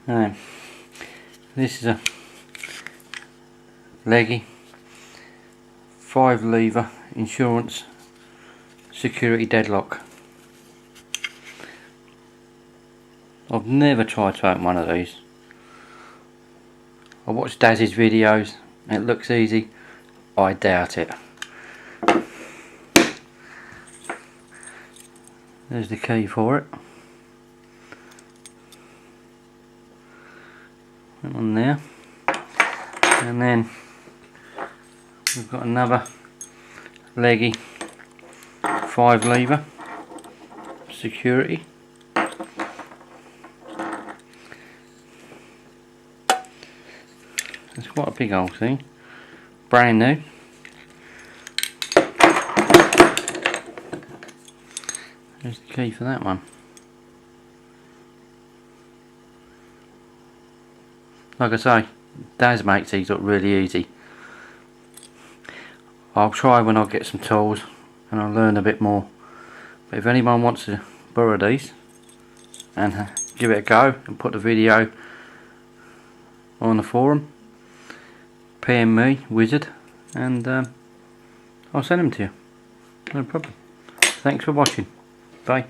Now, this is a LEGGE 5-lever insurance security deadlock. I've never tried to open one of these. I watched Daz's videos, it looks easy. I doubt it. There's the key for it. That one there. And then we've got another LEGGE 5-lever security. It's quite a big old thing. Brand new. There's the key for that one. Like I say, Daz makes these look really easy. I'll try when I get some tools and I'll learn a bit more. But if anyone wants to borrow these and give it a go and put the video on the forum, PM me, Wizard, and I'll send them to you. No problem. Thanks for watching. Bye.